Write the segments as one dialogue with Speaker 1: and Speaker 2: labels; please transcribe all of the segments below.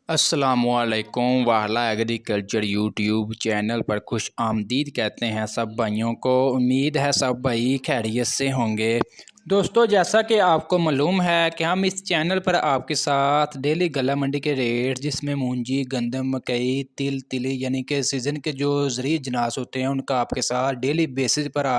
Speaker 1: अस्सलामुअलैकुम वाला agriculture YouTube channel पर खुश आमदीद कहते हैं सब भाइयों को। उम्मीद है सब भाई खैरियत से होंगे। दोस्तों, जैसा कि आपको मालूम है कि हम इस चैनल पर आपके साथ डेली गला मंडी के रेट, जिसमें मूंजी, गंदम, मकई, तिल, तिली यानी कि सीज़न के जो ज़रूरी अजनास होते हैं उनका आपके साथ डेली बेसिस पर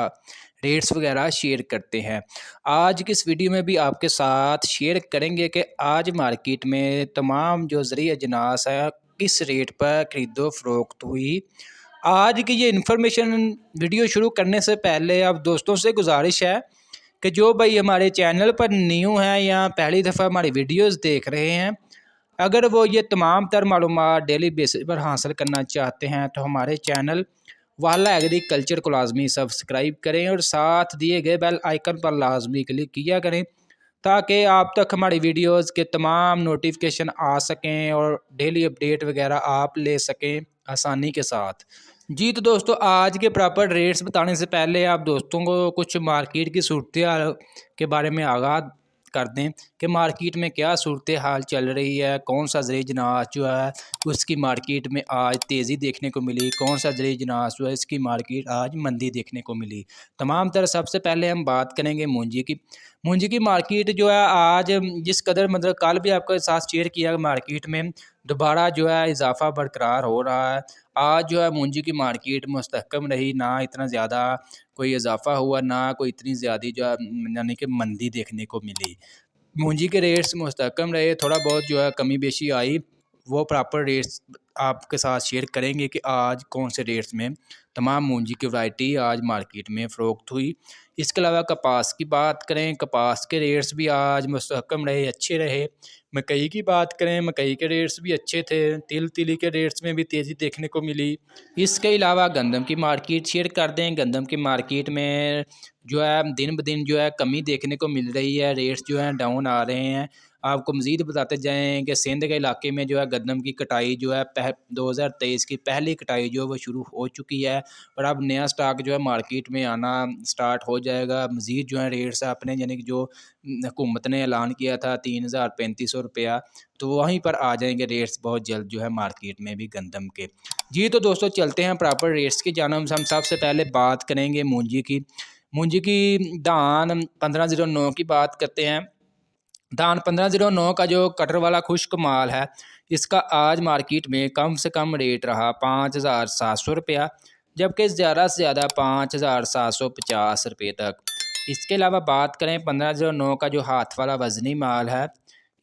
Speaker 1: रेट्स वगैरह शेयर करते हैं। आज की इस वीडियो में भी आपके साथ शेयर करेंगे कि आज मार्केट में तमाम जो ज़रूरी अजनास है किस रेट पर खरीदो फरोख्त हुई। आज की ये इन्फॉर्मेशन वीडियो शुरू करने से पहले अब दोस्तों से गुजारिश है कि जो भाई हमारे चैनल पर न्यू हैं या पहली दफ़ा हमारी वीडियोस देख रहे हैं, अगर वो ये तमाम तर मालूमात डेली बेसिस पर हासिल करना चाहते हैं तो हमारे चैनल वाला एग्रीकल्चर को लाजमी सब्सक्राइब करें और साथ दिए गए बेल आइकन पर लाजमी क्लिक किया करें ताकि आप तक हमारी वीडियोस के तमाम नोटिफिकेशन आ सकें और डेली अपडेट वगैरह आप ले सकें आसानी के साथ। जी तो दोस्तों, आज के प्रॉपर रेट्स बताने से पहले आप दोस्तों को कुछ मार्केट की सूरत हाल के बारे में आगाह कर दें कि मार्केट में क्या सूरत हाल चल रही है, कौन सा ज़रूरी अजनास जो है उसकी मार्केट में आज तेज़ी देखने को मिली, कौन सा ज़रूरी अजनास जो है इसकी मार्केट आज मंदी देखने को मिली। तमाम तरह सबसे पहले हम बात करेंगे मूंजी की। मूंजी की मार्केट जो है आज जिस कदर मतलब कल भी आपके साथ शेयर किया, मार्केट में दोबारा जो है इजाफा बरकरार हो रहा है। आज जो है मूंजी की मार्केट मुस्तहकम रही, ना इतना ज़्यादा कोई इजाफा हुआ ना कोई इतनी ज़्यादा जो है यानी कि मंदी देखने को मिली। मूंजी के रेट्स मुस्तहकम रहे, थोड़ा बहुत जो है कमी बेशी आई, वो प्रॉपर रेट्स आपके साथ शेयर करेंगे कि आज कौन से रेट्स में तमाम मूंजी की वैरायटी आज मार्केट में फ़रोख्त हुई। इसके अलावा कपास की बात करें, कपास के रेट्स भी आज मुस्तहकम रहे, अच्छे रहे। मकई की बात करें, मकई के रेट्स भी अच्छे थे, तिल तिली के रेट्स में भी तेज़ी देखने को मिली। इसके अलावा गंदम की मार्केट शेयर कर दें। गंदम की मार्केट में जो है दिन ब दिन जो है कमी देखने को मिल रही है, रेट्स जो हैं डाउन आ रहे हैं। आपको मज़ीद बताते जाएँ कि सिंध के इलाके में जो है गंदम की कटाई जो है 2023 की पहली कटाई जो है वो शुरू हो चुकी है और अब नया स्टॉक जो है मार्केट में आना स्टार्ट हो जाएगा। मज़ीद जो है रेट्स अपने यानी कि जो हुकूमत ने ऐलान किया था 3,3500 रुपया, तो वहीं पर आ जाएंगे रेट्स बहुत जल्द जो है मार्केट में भी गंदम के। जी तो दोस्तों, चलते हैं प्रॉपर रेट्स की जानब। हम सबसे पहले बात करेंगे मूंजी की। मूंजी की धान 1509 की बात करते हैं। धान 1509 का जो कटर वाला खुश्क माल है, इसका आज मार्केट में कम से कम रेट रहा 5,700 रुपया, जबकि ज़्यादा से ज़्यादा 5,750 रुपये तक। इसके अलावा बात करें 1509 का जो हाथ वाला वज़नी माल है,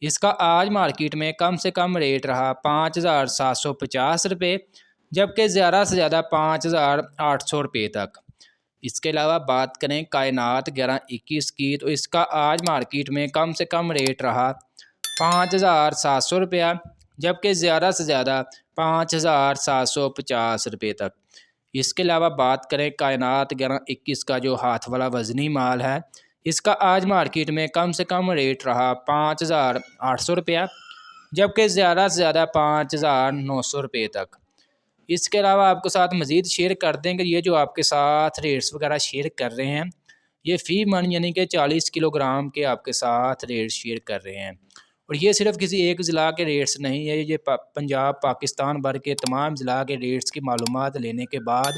Speaker 1: इसका आज मार्केट में कम से कम रेट रहा 5,750 रुपये, जबकि ज़्यादा से ज़्यादा 5,800 रुपये तक। इसके अलावा बात करें कायनात 1121 की, तो इसका आज मार्केट में कम से कम रेट रहा 5,700 रुपया, जबकि ज़्यादा से ज़्यादा 5,750 रुपये तक। इसके अलावा बात करें कायनात 1121 का जो हाथ वाला वज़नी माल है, इसका आज मार्केट में कम से कम रेट रहा 5,800 रुपया, जबकि ज़्यादा से ज़्यादा 5,900 रुपये तक। इसके अलावा आपके साथ मज़ीद शेयर कर दें कि ये जो आपके साथ रेट्स वगैरह शेयर कर रहे हैं, ये फ़ी मन यानी कि 40 किलोग्राम के आपके साथ रेट्स शेयर कर रहे हैं। और ये सिर्फ़ किसी एक ज़िला के रेट्स नहीं है, ये पंजाब पाकिस्तान भर के तमाम ज़िला के रेट्स की मालूमात लेने के बाद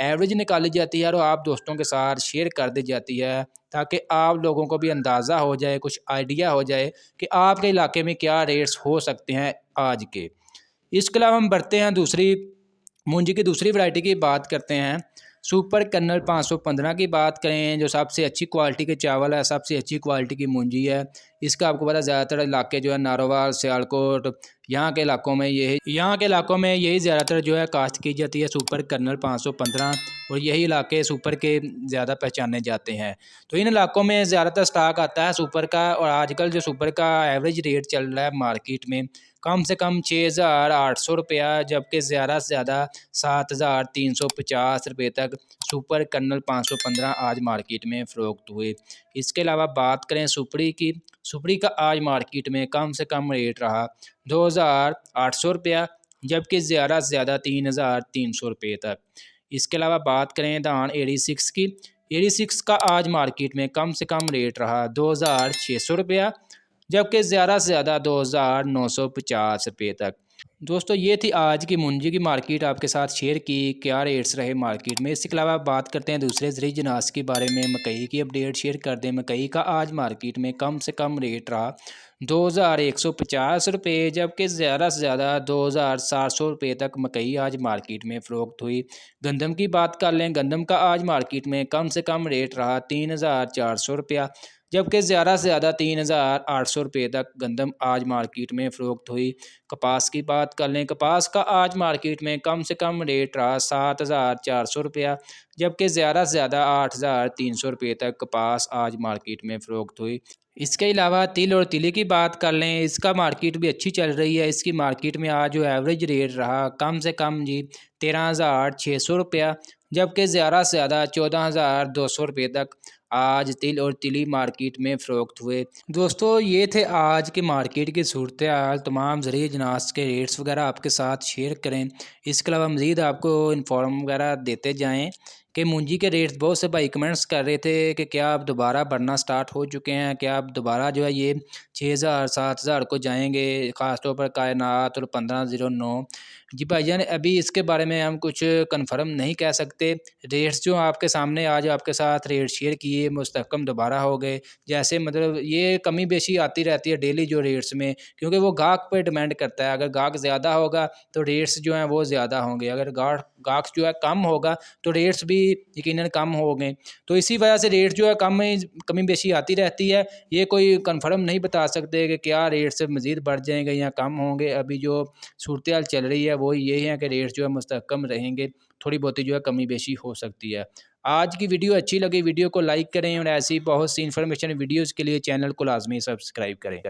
Speaker 1: एवरेज निकाली जाती है और आप दोस्तों के साथ शेयर कर दी जाती है, ताकि आप लोगों को भी अंदाज़ा हो जाए, कुछ आइडिया हो जाए कि आपके इलाके में क्या रेट्स हो सकते हैं आज के। इसके अलावा हम बढ़ते हैं दूसरी मूंजी की दूसरी वैरायटी की बात करते हैं। सुपर कर्नल 515 की बात करें, जो सबसे अच्छी क्वालिटी के चावल है, सबसे अच्छी क्वालिटी की मूंजी है। इसका आपको पता ज़्यादातर इलाके जो है नारोवाल, सियालकोट, यहाँ के इलाकों में यही ज़्यादातर जो है काश्त की जाती है, सुपर कर्नल 515, और यही इलाके सुपर के ज़्यादा पहचाने जाते हैं। तो इन इलाकों में ज़्यादातर स्टॉक आता है सुपर का, और आजकल जो सुपर का एवरेज रेट चल रहा है मार्केट में कम से कम 6,800 रुपया, जबकि ज़्यादा से ज़्यादा 7,350 रुपये तक सुपर कर्नल 515 आज मार्केट में फ़रोख्त हुए। इसके अलावा बात करें सुपड़ी की, सुपड़ी का आज मार्केट में कम से कम रेट रहा 2,800 रुपया, जबकि ज़्यादा से ज़्यादा 3,300 रुपये तक। इसके अलावा बात करें धान 86 की, 86 का आज मार्केट में कम से कम रेट रहा 2,600 रुपया, जबकि ज़्यादा से ज़्यादा 2,950 रुपये तक। दोस्तों ये थी आज की मुंजी की मार्केट आपके साथ शेयर की, क्या रेट्स रहे मार्केट में। इसके अलावा बात करते हैं दूसरे ज़रिए जनास के बारे में। मकई की अपडेट शेयर कर दें। मकई का आज मार्केट में कम से कम रेट रहा 2,150 रुपये, जबकि ज़्यादा से ज़्यादा 2,700 रुपये तक मकई आज मार्केट में फ़रोख्त हुई। गंदम की बात कर लें, गंदम का आज मार्केट में कम से कम रेट रहा 3,400 रुपया, जबकि ज़्यादा से ज़्यादा 3,800 रुपये तक गंदम आज मार्केट में फ़रोख्त हुई। कपास की बात कर लें, कपास का आज मार्केट में कम से कम रेट रहा 7,400 रुपया, जबकि ज़्यादा से ज़्यादा 8,300 रुपये तक कपास आज मार्केट में फ़रोख्त हुई। इसके अलावा तिल और तिली की बात कर लें, इसका मार्केट भी अच्छी चल रही है। इसकी मार्केट में आज जो एवरेज रेट रहा कम से कम जी 13,600 रुपया, जबकि ज़्यादा से ज़्यादा 14,200 रुपये तक आज तिल और तिली मार्केट में फ़रोख्त हुए। दोस्तों ये थे आज के मार्केट की सूरत हाल। तमाम ज़रिए जनास के रेट्स वगैरह आपके साथ शेयर करें। इसके अलावा मज़ीद आपको इन्फॉर्म वगैरह देते जाएँ कि मुंजी के रेट्स। बहुत से भाई कमेंट्स कर रहे थे कि क्या अब दोबारा बढ़ना स्टार्ट हो चुके हैं, क्या अब दोबारा जो है ये 6,000 7,000 को जाएंगे, ख़ासतौर पर कायनात और 1509। जी भाईजान अभी इसके बारे में हम कुछ कंफर्म नहीं कह सकते। रेट्स जो आपके सामने आज आपके साथ रेट शेयर किए मुस्तहकम दोबारा हो गए। जैसे मतलब ये कमी बेशी आती रहती है डेली जो रेट्स में, क्योंकि वो गाहक पर डिपेंड करता है। अगर गाहक ज़्यादा होगा तो रेट्स जो हैं वो ज़्यादा होंगे, अगर गाहक जो है कम होगा तो रेट्स भी यकीनन कम हो गए। तो इसी वजह से रेट जो है कमी बेशी आती रहती है। ये कोई कंफर्म नहीं बता सकते कि क्या रेट्स मज़ीद बढ़ जाएंगे या कम होंगे। अभी जो सूरत हाल चल रही है वो ये है कि रेट्स जो है मुस्तहकम रहेंगे, थोड़ी बहुत जो है कमी बेशी हो सकती है। आज की वीडियो अच्छी लगी, वीडियो को लाइक करें और ऐसी बहुत सी इन्फॉर्मेशन वीडियोज़ के लिए चैनल को लाजमी सब्सक्राइब करें।